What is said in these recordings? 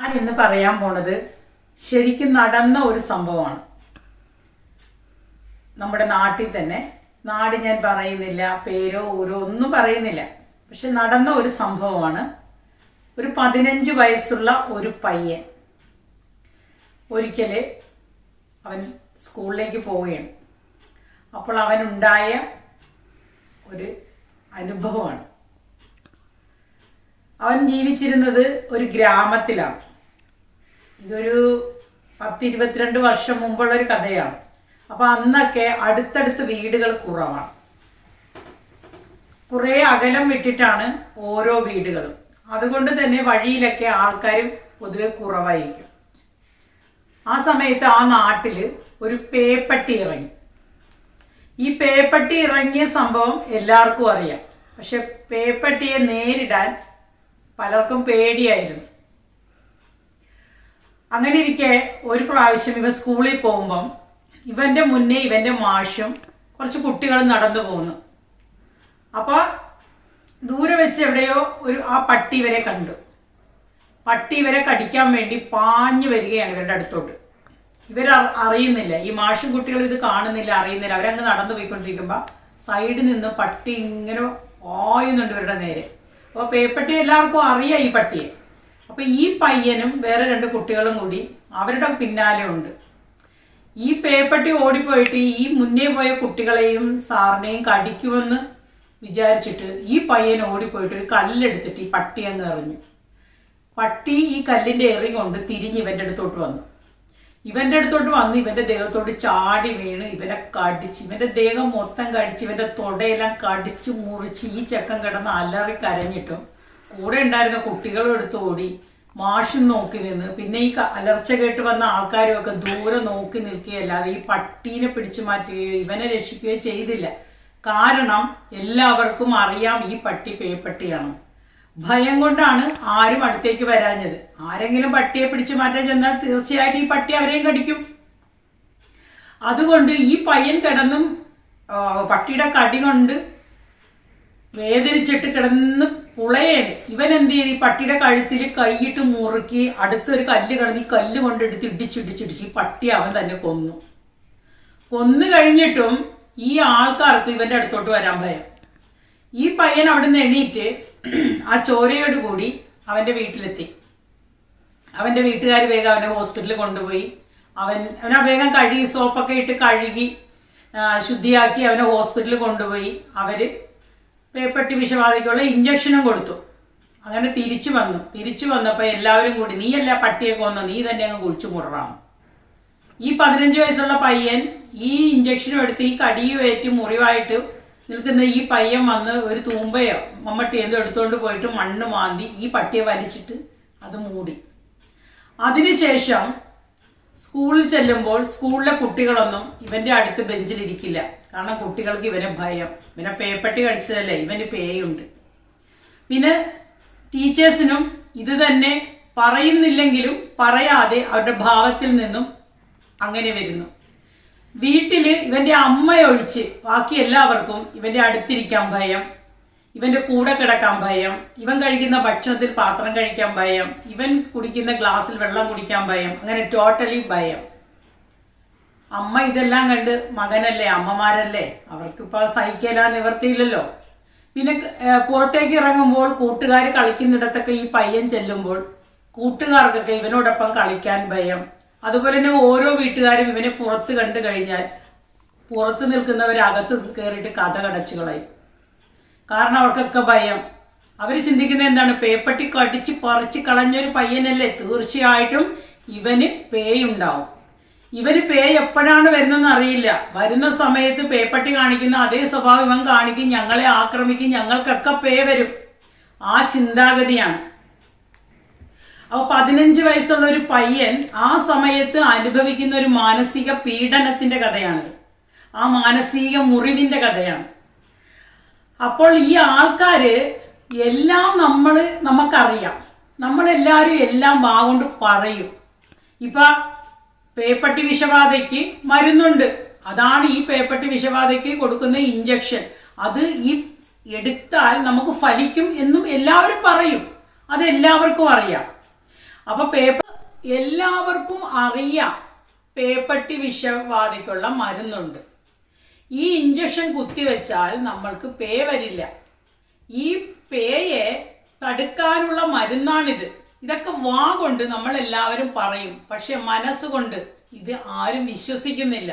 ഞാൻ ഇന്ന് പറയാൻ പോണത് ശരിക്കും നടന്ന ഒരു സംഭവമാണ്. നമ്മുടെ നാട്ടിൽ തന്നെ, നാട് ഞാൻ പറയുന്നില്ല, പേരോ ഊരോ ഒന്നും പറയുന്നില്ല, പക്ഷെ നടന്ന ഒരു സംഭവമാണ്. ഒരു 15 വയസ്സുള്ള ഒരു പയ്യൻ ഒരിക്കല് അവൻ സ്കൂളിലേക്ക് പോവുകയാണ്. അപ്പോൾ അവനുണ്ടായ ഒരു അനുഭവമാണ്. അവൻ ജീവിച്ചിരുന്നത് ഒരു ഗ്രാമത്തിലാണ്. ഇതൊരു 10-22 വർഷം മുമ്പുള്ളൊരു കഥയാണ്. അപ്പോൾ അന്നൊക്കെ അടുത്തടുത്ത് വീടുകൾ കുറവാണ്. കുറേ അകലം വിട്ടിട്ടാണ് ഓരോ വീടുകളും. അതുകൊണ്ട് തന്നെ വഴിയിലൊക്കെ ആൾക്കാരും പൊതുവെ കുറവായിരിക്കും. ആ സമയത്ത് ആ നാട്ടിൽ ഒരു പേപ്പട്ടി ഇറങ്ങി. ഈ പേപ്പട്ടി ഇറങ്ങിയ സംഭവം എല്ലാവർക്കും അറിയാം. പക്ഷെ പേപ്പട്ടിയെ നേരിടാൻ പലർക്കും പേടിയായിരുന്നു. അങ്ങനെ ഇരിക്കെ ഒരു പ്രാവശ്യം ഇവ സ്കൂളിൽ പോകുമ്പം ഇവന്റെ മുന്നേ ഇവന്റെ മാഷും കുറച്ച് കുട്ടികൾ നടന്നു പോകുന്നു. അപ്പോൾ ദൂരെ വെച്ച് എവിടെയോ ആ പട്ടി ഇവരെ കണ്ടു. പട്ടി ഇവരെ കടിക്കാൻ വേണ്ടി പാഞ്ഞു വരികയാണ് ഇവരുടെ അടുത്തോട്ട്. അറിയുന്നില്ല, ഈ മാഷും കുട്ടികളും ഇത് കാണുന്നില്ല, അറിയുന്നില്ല. അവരങ്ങ് നടന്നു പോയിക്കൊണ്ടിരിക്കുമ്പോൾ സൈഡിൽ നിന്ന് പട്ടി ഇങ്ങനെ ഓയുന്നുണ്ട് ഇവരുടെ നേരെ. അപ്പോൾ പേപ്പട്ടി എല്ലാവർക്കും അറിയാം ഈ പട്ടിയെ. അപ്പോൾ ഈ പയ്യനും വേറെ 2 കുട്ടികളും കൂടി അവരുടെ പിന്നാലെ ഉണ്ട്. ഈ പേപ്പട്ടി ഓടിപ്പോയിട്ട് ഈ മുന്നേ പോയ കുട്ടികളെയും സാറിനെയും കടിക്കുമെന്ന് വിചാരിച്ചിട്ട് ഈ പയ്യൻ ഓടിപ്പോയിട്ട് ഒരു കല്ലെടുത്തിട്ട് ഈ പട്ടി അങ്ങ് എറിഞ്ഞു. പട്ടി ഈ കല്ലിൻ്റെ എറി കൊണ്ട് തിരിഞ്ഞ് ഇവൻ്റെ അടുത്തോട്ട് വന്നു. ഇവൻ്റെ ദേഹത്തോട്ട് ചാടി വീണ് ഇവനെ കടിച്ച്, ഇവൻ്റെ ദേഹം മൊത്തം കടിച്ച്, ഇവൻ്റെ തൊടയെല്ലാം കടിച്ച് മുറിച്ച് ഈ ചെക്കൻ കിടന്ന് അലറി കരഞ്ഞിട്ടും കൂടെ ഉണ്ടായിരുന്ന കുട്ടികളും എടുത്ത് ഓടി. മാഷും നോക്കി നിന്ന്, പിന്നെ ഈ അലർച്ച കേട്ട് വന്ന ആൾക്കാരും ഒക്കെ ദൂരെ നോക്കി നിൽക്കുകയല്ലാതെ ഈ പട്ടീനെ പിടിച്ചു മാറ്റുകയോ ഇവനെ രക്ഷിക്കുകയോ ചെയ്തില്ല. കാരണം എല്ലാവർക്കും അറിയാം ഈ പട്ടി പേപ്പട്ടിയാണ്. ഭയം കൊണ്ടാണ് ആരും അടുത്തേക്ക് വരാഞ്ഞത്. ആരെങ്കിലും പട്ടിയെ പിടിച്ചു മാറ്റാൻ ചെന്നാൽ തീർച്ചയായിട്ടും ഈ പട്ടി അവരെയും കടിക്കും. അതുകൊണ്ട് ഈ പയ്യൻ കിടന്നും പട്ടിയുടെ കടി കൊണ്ട് വേദനിച്ചിട്ട് കിടന്ന് പുളയാണ്. ഇവൻ എന്ത് ചെയ്ത് ഈ പട്ടിയുടെ കഴുത്തിൽ കൈയിട്ട് മുറുക്കി അടുത്തൊരു കല്ല് കിടന്ന് ഈ കല്ല് കൊണ്ടെടുത്ത് ഇടിച്ചിടിച്ചിടിച്ച് ഈ പട്ടി അവൻ തന്നെ കൊന്നു കഴിഞ്ഞിട്ടും ഈ ആൾക്കാർക്ക് ഇവന്റെ അടുത്തോട്ട് വരാൻ ഭയം. ഈ പയ്യൻ അവിടെ നിന്ന് എണീറ്റ് ആ ചോരയോട് കൂടി അവന്റെ വീട്ടിലെത്തി. അവന്റെ വീട്ടുകാർ വേഗം അവനെ ഹോസ്പിറ്റലിൽ കൊണ്ടുപോയി. അവനെ വേഗം കഴുകി, സോപ്പൊക്കെ ഇട്ട് കഴുകി ശുദ്ധിയാക്കി അവനെ ഹോസ്പിറ്റലിൽ കൊണ്ടുപോയി. അവര് പേപ്പട്ടി വിഷബാധയ്ക്കുള്ള ഇഞ്ചക്ഷനും കൊടുത്തു. അങ്ങനെ തിരിച്ചു വന്നപ്പോൾ എല്ലാവരും കൂടി, നീയല്ല പട്ടിയെ കൊന്ന, നീ തന്നെ അങ്ങ് കുഴിച്ചു മുടറാം. ഈ 15 വയസ്സുള്ള പയ്യൻ ഈ ഇഞ്ചക്ഷനും എടുത്ത് ഈ കടിയും ഏറ്റ് മുറിവായിട്ട് നിൽക്കുന്ന ഈ പയ്യൻ വന്ന് ഒരു തൂമ്പയോ മമ്മട്ടി എന്തോ എടുത്തുകൊണ്ട് പോയിട്ട് മണ്ണ് മാന്തി ഈ പട്ടിയെ വലിച്ചിട്ട് അത് മൂടി. അതിനുശേഷം സ്കൂളിൽ ചെല്ലുമ്പോൾ സ്കൂളിലെ കുട്ടികളൊന്നും ഇവന്റെ അടുത്ത് ബെഞ്ചിലിരിക്കില്ല. കാരണം കുട്ടികൾക്ക് ഇവനെ ഭയം. ഇവനെ പേപ്പട്ടി കടിച്ചതല്ലേ, ഇവന് പേയുണ്ട്. പിന്നെ ടീച്ചേഴ്സിനും ഇത് തന്നെ പറയുന്നില്ലെങ്കിലും പറയാതെ അവരുടെ ഭാവത്തിൽ നിന്നും അങ്ങനെ വരുന്നു. വീട്ടില് ഇവന്റെ അമ്മയൊഴിച്ച് ബാക്കി എല്ലാവർക്കും ഇവന്റെ അടുത്തിരിക്കാൻ ഭയം, ഇവന്റെ കൂടെ കിടക്കാൻ ഭയം, ഇവൻ കഴിക്കുന്ന ഭക്ഷണത്തിൽ പാത്രം കഴിക്കാൻ ഭയം, ഇവൻ കുടിക്കുന്ന ഗ്ലാസ്സിൽ വെള്ളം കുടിക്കാൻ ഭയം. അങ്ങനെ ടോട്ടലി ഭയം. അമ്മ ഇതെല്ലാം കണ്ട്, മകനല്ലേ, അമ്മമാരല്ലേ, അവർക്കിപ്പോൾ സഹിക്കലാ നിവർത്തിയില്ലല്ലോ. പിന്നെ പുറത്തേക്ക് ഇറങ്ങുമ്പോൾ കൂട്ടുകാർ കളിക്കുന്നിടത്തൊക്കെ ഈ പയ്യൻ ചെല്ലുമ്പോൾ കൂട്ടുകാർക്കൊക്കെ ഇവനോടൊപ്പം കളിക്കാൻ ഭയം. അതുപോലെ തന്നെ ഓരോ വീട്ടുകാരും ഇവനെ പുറത്ത് കണ്ടു കഴിഞ്ഞാൽ പുറത്ത് നിൽക്കുന്നവരകത്ത് കയറിയിട്ട് കഥ കടച്ചു കളയും. കാരണം അവർക്കൊക്കെ ഭയം. അവർ ചിന്തിക്കുന്നത് എന്താണ്, പേപ്പട്ടി കടിച്ച് പറിച്ച് കളഞ്ഞൊരു പയ്യനല്ലേ, തീർച്ചയായിട്ടും ഇവന് പേയുണ്ടാവും. ഇവന് പേയ് എപ്പോഴാണ് വരുന്നതെന്ന് അറിയില്ല. വരുന്ന സമയത്ത് പേപ്പട്ടി കാണിക്കുന്ന അതേ സ്വഭാവം ഇവൻ കാണിക്കും, ഞങ്ങളെ ആക്രമിക്കും, ഞങ്ങൾക്കൊക്കെ പേ വരും. ആ ചിന്താഗതിയാണ്. അപ്പോൾ 15 വയസ്സുള്ള ഒരു പയ്യൻ ആ സമയത്ത് അനുഭവിക്കുന്ന ഒരു മാനസിക പീഡനത്തിന്റെ കഥയാണിത്. ആ മാനസിക മുറിവിന്റെ കഥയാണ്. അപ്പോൾ ഈ ആൾക്കാര് എല്ലാം നമുക്കറിയാം. നമ്മളെല്ലാവരും എല്ലാം വാഗൊണ്ട് പറയും. ഇപ്പൊ പേപ്പട്ടി വിഷബാധയ്ക്ക് മരുന്നുണ്ട്, അതാണ് ഈ പേപ്പട്ടി വിഷബാധയ്ക്ക് കൊടുക്കുന്ന ഇഞ്ചക്ഷൻ. അത് ഈ എടുത്താൽ നമുക്ക് ഫലിക്കും എന്നും എല്ലാവരും പറയും. അതെല്ലാവർക്കും അറിയാം. അപ്പൊ എല്ലാവർക്കും അറിയാം പേപ്പട്ടി വിഷബാധയ്ക്കുള്ള മരുന്നുണ്ട്. ഈ ഇഞ്ചക്ഷൻ കുത്തിവെച്ചാൽ നമ്മൾക്ക് പേ വരില്ല. ഈ പേയെ തടുക്കാനുള്ള മരുന്നാണിത്. ഇതൊക്കെ വാ കൊണ്ട് നമ്മൾ എല്ലാവരും പറയും, പക്ഷെ മനസ്സുകൊണ്ട് ഇത് ആരും വിശ്വസിക്കുന്നില്ല.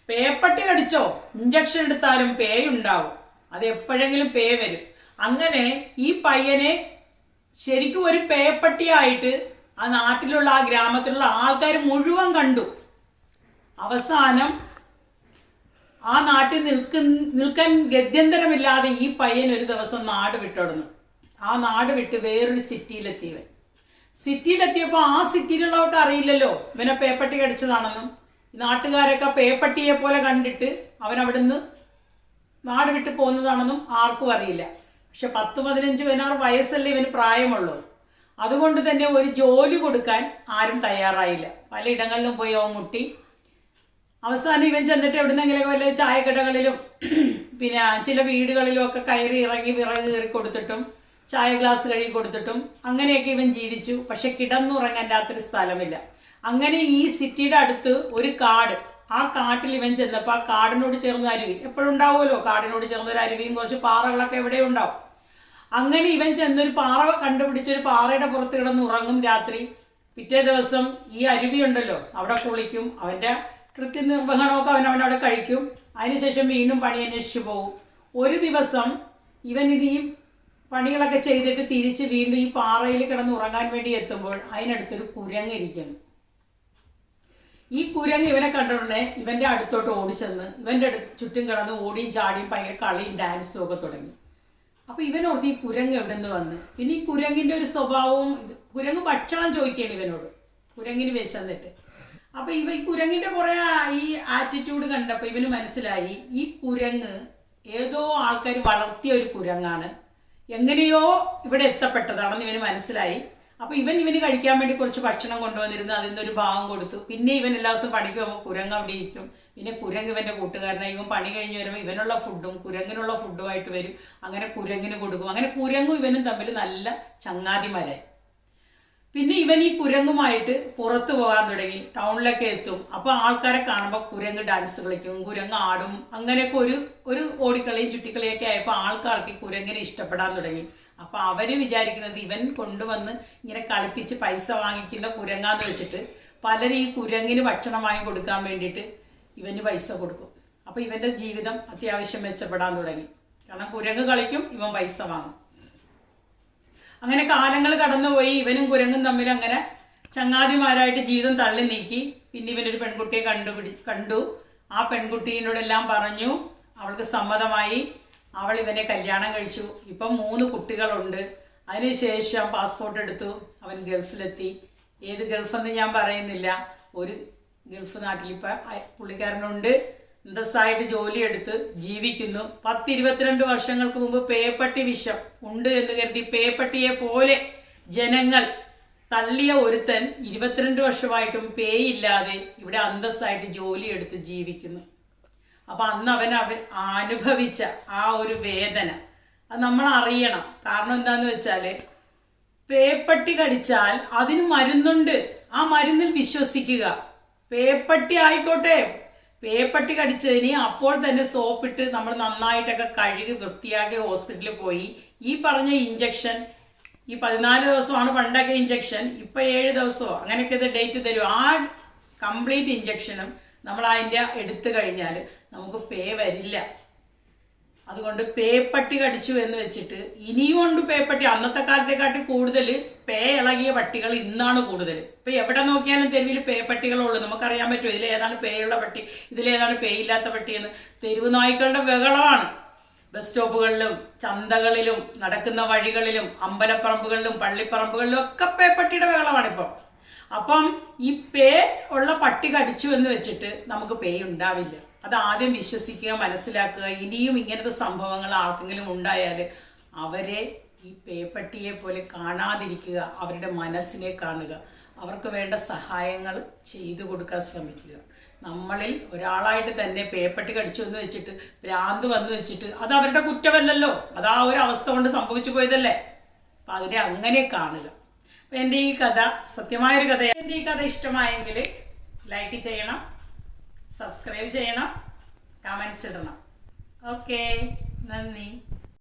പേപ്പട്ടി കടിച്ചോ, ഇഞ്ചക്ഷൻ എടുത്താലും പേ ഉണ്ടാവും, അത് എപ്പോഴെങ്കിലും പേ വരും. അങ്ങനെ ഈ പയ്യനെ ശരിക്കും ഒരു പേപ്പട്ടിയായിട്ട് ആ നാട്ടിലുള്ള ആ ഗ്രാമത്തിലുള്ള ആൾക്കാർ മുഴുവൻ കണ്ടു. അവസാനം ആ നാട്ടിൽ നിൽക്കാൻ ഗത്യന്തരമില്ലാതെ ഈ പയ്യൻ ഒരു ദിവസം നാട് വിട്ടോടുന്നു. ആ നാട് വിട്ട് വേറൊരു സിറ്റിയിലെത്തിയവൻ. സിറ്റിയിലെത്തിയപ്പോൾ ആ സിറ്റിയിലുള്ളവർക്ക് അറിയില്ലല്ലോ ഇവനെ പേപ്പട്ടി കടിച്ചതാണെന്നും. നാട്ടുകാരൊക്കെ പേപ്പട്ടിയെ പോലെ കണ്ടിട്ട് അവൻ അവിടുന്ന് നാട് വിട്ട് പോകുന്നതാണെന്നും ആർക്കും അറിയില്ല. പക്ഷെ 10-15-16 വയസ്സല്ലേ ഇവന് പ്രായമുള്ളൂ. അതുകൊണ്ട് തന്നെ ഒരു ജോലി കൊടുക്കാൻ ആരും തയ്യാറായില്ല. പലയിടങ്ങളിലും പോയി അവൻ മുട്ടി. അവസാനം ഇവൻ ചെന്നിട്ട് എവിടുന്നെങ്കിലൊക്കെ വല്ല ചായക്കടകളിലും പിന്നെ ചില വീടുകളിലും ഒക്കെ കയറി ഇറങ്ങി വിറക് കയറി കൊടുത്തിട്ടും ചായ ഗ്ലാസ് കഴുകി കൊടുത്തിട്ടും അങ്ങനെയൊക്കെ ഇവൻ ജീവിച്ചു. പക്ഷെ കിടന്നുറങ്ങാൻ രാത്രി സ്ഥലമില്ല. അങ്ങനെ ഈ സിറ്റിയുടെ അടുത്ത് ഒരു കാട്, ആ കാട്ടിൽ ഇവൻ ചെന്നപ്പോൾ ആ കാടിനോട് ചേർന്ന അരുവി എപ്പോഴും ഉണ്ടാവുമല്ലോ, കാടിനോട് ചേർന്നൊരു അരുവിയും കുറച്ച് പാറകളൊക്കെ എവിടെ ഉണ്ടാവും. അങ്ങനെ ഇവൻ ചെന്നൊരു പാറ കണ്ടുപിടിച്ചൊരു പാറയുടെ പുറത്ത് കിടന്ന് ഉറങ്ങും രാത്രി. പിറ്റേ ദിവസം ഈ അരുവി ഉണ്ടല്ലോ അവിടെ കുളിക്കും, അവൻ്റെ കൃത്യനിർവഹണമൊക്കെ അവനവിടെ കഴിക്കും. അതിനുശേഷം വീണ്ടും പണി അന്വേഷിച്ചു പോകും. ഒരു ദിവസം ഇവൻ ഇത് ഈ പണികളൊക്കെ ചെയ്തിട്ട് തിരിച്ച് വീണ്ടും ഈ പാറയിൽ കിടന്ന് ഉറങ്ങാൻ വേണ്ടി എത്തുമ്പോൾ അതിനടുത്തൊരു കുരങ്ങ് ഇരിക്കുന്നു. ഈ കുരങ്ങ് ഇവനെ കണ്ടിട്ടുണ്ടെ ഇവൻ്റെ അടുത്തോട്ട് ഓടിച്ചെന്ന് ഇവൻ്റെ ചുറ്റും കിടന്ന് ഓടിയും ചാടിയും ഭയങ്കര കളിയും ഡാൻസും ഒക്കെ തുടങ്ങി. അപ്പോൾ ഇവനോർത്ത് ഈ കുരങ്ങ് എവിടെ നിന്ന് വന്ന്. പിന്നെ ഈ കുരങ്ങിൻ്റെ ഒരു സ്വഭാവവും, കുരങ്ങ് ഭക്ഷണം ചോദിക്കുകയാണ് ഇവനോട്, കുരങ്ങിന് വിശന്നിട്ട്. അപ്പോൾ ഈ കുരങ്ങിൻ്റെ കുറേ ഈ ആറ്റിറ്റ്യൂഡ് കണ്ടപ്പോൾ ഇവന് മനസ്സിലായി ഈ കുരങ്ങ് ഏതോ ആൾക്കാർ വളർത്തിയ ഒരു കുരങ്ങാണ്, എങ്ങനെയോ ഇവിടെ എത്തപ്പെട്ടതാണെന്ന് ഇവന് മനസ്സിലായി. അപ്പോൾ ഇവന് കഴിക്കാൻ വേണ്ടി കുറച്ച് ഭക്ഷണം കൊണ്ടുവന്നിരുന്നു, അതിൽ നിന്നൊരു ഭാഗം കൊടുത്തു. പിന്നെ ഇവൻ എല്ലാ ദിവസവും പണിക്ക് പോകുമ്പോൾ കുരങ്ങ് അവിടെ ഇരിക്കും. പിന്നെ കുരങ്ങ് ഇവൻ്റെ കൂട്ടുകാരനായി. ഇവൻ പണി കഴിഞ്ഞ് വരുമ്പോൾ ഇവനുള്ള ഫുഡും കുരങ്ങിനുള്ള ഫുഡുമായിട്ട് വരും. അങ്ങനെ കുരങ്ങിന് കൊടുക്കും. അങ്ങനെ കുരങ്ങും ഇവനും തമ്മിൽ നല്ല ചങ്ങാതിമാരായി. പിന്നെ ഇവൻ ഈ കുരങ്ങുമായിട്ട് പുറത്തു പോകാൻ തുടങ്ങി, ടൗണിലൊക്കെ എത്തും. അപ്പോൾ ആൾക്കാരെ കാണുമ്പോൾ കുരങ്ങ് ഡാൻസ് കളിക്കും, കുരങ്ങ് ആടും. അങ്ങനെയൊക്കെ ഒരു ഓടിക്കളിയും ചുറ്റിക്കളിയൊക്കെ ആയപ്പോൾ ആൾക്കാർക്ക് ഈ കുരങ്ങിനെ ഇഷ്ടപ്പെടാൻ തുടങ്ങി. അപ്പോൾ അവർ വിചാരിക്കുന്നത് ഇവൻ കൊണ്ടുവന്ന് ഇങ്ങനെ കളിപ്പിച്ച് പൈസ വാങ്ങിക്കുന്ന കുരങ്ങാന്ന് വെച്ചിട്ട് പലരും ഈ കുരങ്ങിന് ഭക്ഷണം വാങ്ങി കൊടുക്കാൻ വേണ്ടിയിട്ട് ഇവന് പൈസ കൊടുക്കും. അപ്പോൾ ഇവൻ്റെ ജീവിതം അത്യാവശ്യം മെച്ചപ്പെടാൻ തുടങ്ങി. കാരണം കുരങ്ങ് കളിക്കും, ഇവൻ പൈസ വാങ്ങും. അങ്ങനെ കാലങ്ങൾ കടന്നുപോയി. ഇവനും കുരങ്ങും തമ്മിൽ അങ്ങനെ ചങ്ങാതിമാരായിട്ട് ജീവിതം തള്ളി നീക്കി. പിന്നെ ഇവനൊരു പെൺകുട്ടിയെ കണ്ടു. ആ പെൺകുട്ടീനോടെല്ലാം പറഞ്ഞു, അവൾക്ക് സമ്മതമായി. അവൾ ഇവനെ കല്യാണം കഴിച്ചു. ഇപ്പം 3 കുട്ടികളുണ്ട്. അതിനുശേഷം പാസ്പോർട്ട് എടുത്തു, അവൻ ഗൾഫിലെത്തി. ഏത് ഗൾഫെന്ന് ഞാൻ പറയുന്നില്ല, ഒരു ഗൾഫ് നാട്ടിൽ ഇപ്പം പുള്ളിക്കാരനുണ്ട്. അന്തസ്സായിട്ട് ജോലിയെടുത്ത് ജീവിക്കുന്നു. 10-22 വർഷങ്ങൾക്ക് മുമ്പ് പേപ്പട്ടി വിഷം ഉണ്ട് എന്ന് കരുതി പേപ്പട്ടിയെ പോലെ ജനങ്ങൾ തള്ളിയ ഒരുത്തൻ 22 വർഷമായിട്ടും പേയില്ലാതെ ഇവിടെ അന്തസ്സായിട്ട് ജോലിയെടുത്ത് ജീവിക്കുന്നു. അപ്പം അന്ന് അവൻ അനുഭവിച്ച ആ ഒരു വേദന അത് നമ്മൾ അറിയണം. കാരണം എന്താന്ന് വെച്ചാൽ പേപ്പട്ടി കടിച്ചാൽ അതിന് മരുന്നുണ്ട്, ആ മരുന്നിൽ വിശ്വസിക്കുക. പേപ്പട്ടി ആയിക്കോട്ടെ, പേപ്പട്ടി കടിച്ചതിന് അപ്പോൾ തന്നെ സോപ്പിട്ട് നമ്മൾ നന്നായിട്ടൊക്കെ കഴുകി വൃത്തിയാക്കി ഹോസ്പിറ്റലിൽ പോയി ഈ പറഞ്ഞ ഇഞ്ചക്ഷൻ, ഈ 14 ദിവസമാണ് പണ്ടൊക്കെ ഇഞ്ചക്ഷൻ, ഇപ്പം 7 ദിവസമോ അങ്ങനെയൊക്കെ ഇത് ഡേറ്റ് തരും. ആ കംപ്ലീറ്റ് ഇഞ്ചക്ഷനും നമ്മൾ അതിൻ്റെ എടുത്തു കഴിഞ്ഞാൽ നമുക്ക് പേ വരില്ല. അതുകൊണ്ട് പേപ്പട്ടി കടിച്ചു എന്ന് വെച്ചിട്ട് ഇനിയും ഉണ്ട് പേപ്പട്ടി. അന്നത്തെ കാലത്തെക്കാട്ടി കൂടുതൽ പേ ഇളകിയ പട്ടികൾ ഇന്നാണ് കൂടുതൽ. ഇപ്പം എവിടെ നോക്കിയാലും തെരുവിൽ പേപ്പട്ടികളുള്ളൂ. നമുക്കറിയാൻ പറ്റും ഇതിലേതാണ് പേയുള്ള പട്ടി, ഇതിലേതാണ് പേയില്ലാത്ത പട്ടിയെന്ന്. തെരുവ് നായ്ക്കളുടെ ബഹളമാണ്. ബസ് സ്റ്റോപ്പുകളിലും ചന്തകളിലും നടക്കുന്ന വഴികളിലും അമ്പലപ്പറമ്പുകളിലും പള്ളിപ്പറമ്പുകളിലും ഒക്കെ പേപ്പട്ടിയുടെ ബഹളമാണ് ഇപ്പം. അപ്പം ഈ പേ ഉള്ള പട്ടി കടിച്ചു എന്ന് വെച്ചിട്ട് നമുക്ക് പേ ഉണ്ടാവില്ല. അത് ആദ്യം വിശ്വസിക്കുക, മനസ്സിലാക്കുക. ഇനിയും ഇങ്ങനത്തെ സംഭവങ്ങൾ ആർക്കെങ്കിലും ഉണ്ടായാൽ അവരെ ഈ പേപ്പട്ടിയെ പോലെ കാണാതിരിക്കുക, അവരുടെ മനസ്സിനെ കാണുക, അവർക്ക് വേണ്ട സഹായങ്ങൾ ചെയ്തു കൊടുക്കാൻ ശ്രമിക്കുക. നമ്മളിൽ ഒരാളായിട്ട് തന്നെ പേപ്പട്ടി കടിച്ചു എന്ന് വെച്ചിട്ട് ഭ്രാന്ത് വന്നു വെച്ചിട്ട് അത് അവരുടെ കുറ്റമല്ലല്ലോ, അത് ആ ഒരു അവസ്ഥ കൊണ്ട് സംഭവിച്ചു പോയതല്ലേ. അപ്പം അതിനെ അങ്ങനെ കാണുക. അപ്പം എൻ്റെ ഈ കഥ സത്യമായൊരു കഥയാണ്. എൻ്റെ ഈ കഥ ഇഷ്ടമായെങ്കിൽ ലൈക്ക് ചെയ്യണം, സബ്സ്ക്രൈബ് ചെയ്യണം, കമൻസ് ഇടണം. ഓക്കെ, നന്ദി.